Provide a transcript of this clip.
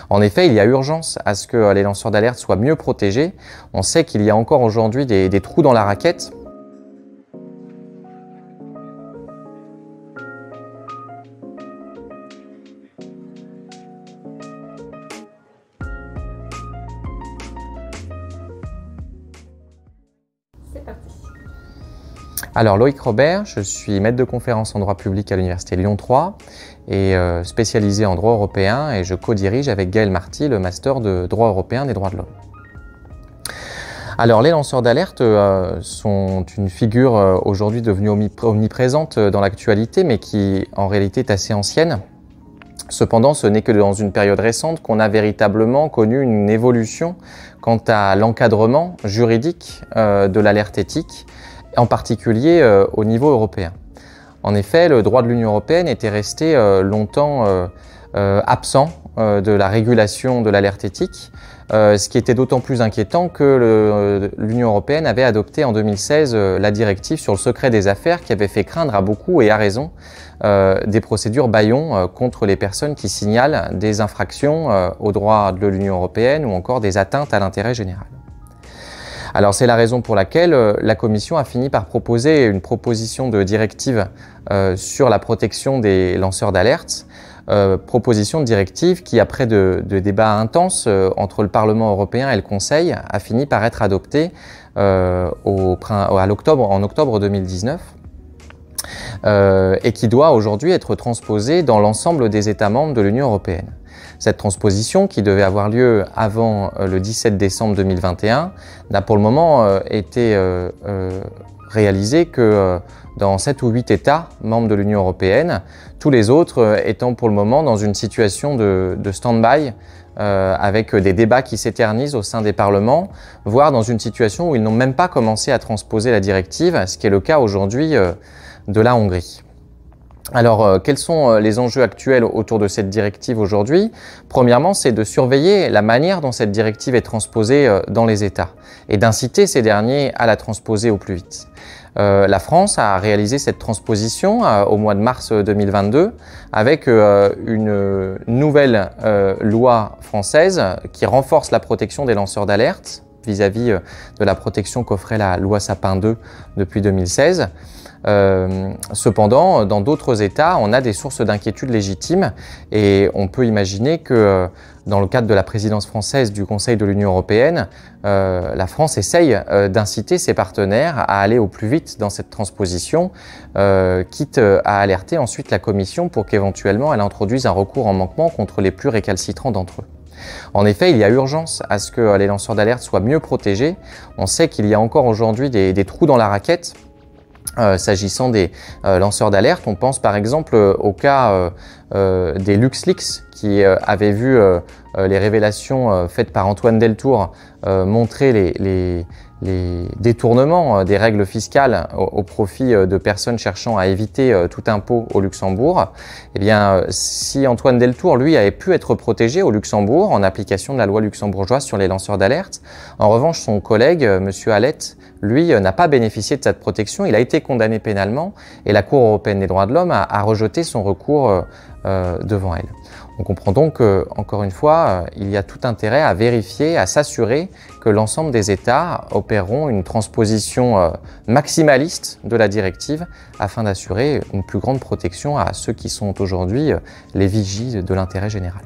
En effet, il y a urgence à ce que les lanceurs d'alerte soient mieux protégés. On sait qu'il y a encore aujourd'hui des trous dans la raquette. C'est parti. Alors Loïc Robert, je suis maître de conférence en droit public à l'Université Lyon 3 et spécialisé en droit européen, et je co-dirige avec Gaël Marty le master de droit européen des droits de l'homme. Alors les lanceurs d'alerte sont une figure aujourd'hui devenue omniprésente dans l'actualité, mais qui en réalité est assez ancienne. Cependant, ce n'est que dans une période récente qu'on a véritablement connu une évolution quant à l'encadrement juridique de l'alerte éthique, en particulier au niveau européen. En effet, le droit de l'Union européenne était resté longtemps absent de la régulation de l'alerte éthique, ce qui était d'autant plus inquiétant que l'Union européenne avait adopté en 2016 la directive sur le secret des affaires, qui avait fait craindre à beaucoup, et à raison, des procédures bâillons contre les personnes qui signalent des infractions aux droits de l'Union européenne ou encore des atteintes à l'intérêt général. Alors c'est la raison pour laquelle la Commission a fini par proposer une proposition de directive sur la protection des lanceurs d'alerte, proposition de directive qui, après de débats intenses entre le Parlement européen et le Conseil, a fini par être adoptée en octobre 2019. Et qui doit aujourd'hui être transposée dans l'ensemble des États membres de l'Union européenne. Cette transposition, qui devait avoir lieu avant le 17 décembre 2021, n'a pour le moment été réalisée que dans 7 ou 8 États membres de l'Union européenne, tous les autres étant pour le moment dans une situation de stand-by, avec des débats qui s'éternisent au sein des parlements, voire dans une situation où ils n'ont même pas commencé à transposer la directive, ce qui est le cas aujourd'hui de la Hongrie. Alors, quels sont les enjeux actuels autour de cette directive aujourd'hui? Premièrement, c'est de surveiller la manière dont cette directive est transposée dans les États et d'inciter ces derniers à la transposer au plus vite. La France a réalisé cette transposition au mois de mars 2022 avec une nouvelle loi française qui renforce la protection des lanceurs d'alerte vis-à-vis de la protection qu'offrait la loi Sapin 2 depuis 2016. Cependant, dans d'autres États, on a des sources d'inquiétude légitimes, et on peut imaginer que dans le cadre de la présidence française du Conseil de l'Union européenne, la France essaye d'inciter ses partenaires à aller au plus vite dans cette transposition, quitte à alerter ensuite la Commission pour qu'éventuellement elle introduise un recours en manquement contre les plus récalcitrants d'entre eux. En effet, il y a urgence à ce que les lanceurs d'alerte soient mieux protégés. On sait qu'il y a encore aujourd'hui des trous dans la raquette. S'agissant des lanceurs d'alerte, on pense par exemple au cas des LuxLeaks qui avaient vu les révélations faites par Antoine Deltour montrer les détournements des règles fiscales au profit de personnes cherchant à éviter tout impôt au Luxembourg. Eh bien, si Antoine Deltour, lui, avait pu être protégé au Luxembourg en application de la loi luxembourgeoise sur les lanceurs d'alerte, en revanche, son collègue, M. Hallett, lui, n'a pas bénéficié de cette protection. Il a été condamné pénalement et la Cour européenne des droits de l'homme a rejeté son recours devant elle. On comprend donc que, encore une fois, il y a tout intérêt à vérifier, à s'assurer que l'ensemble des États opéreront une transposition maximaliste de la directive afin d'assurer une plus grande protection à ceux qui sont aujourd'hui les vigies de l'intérêt général.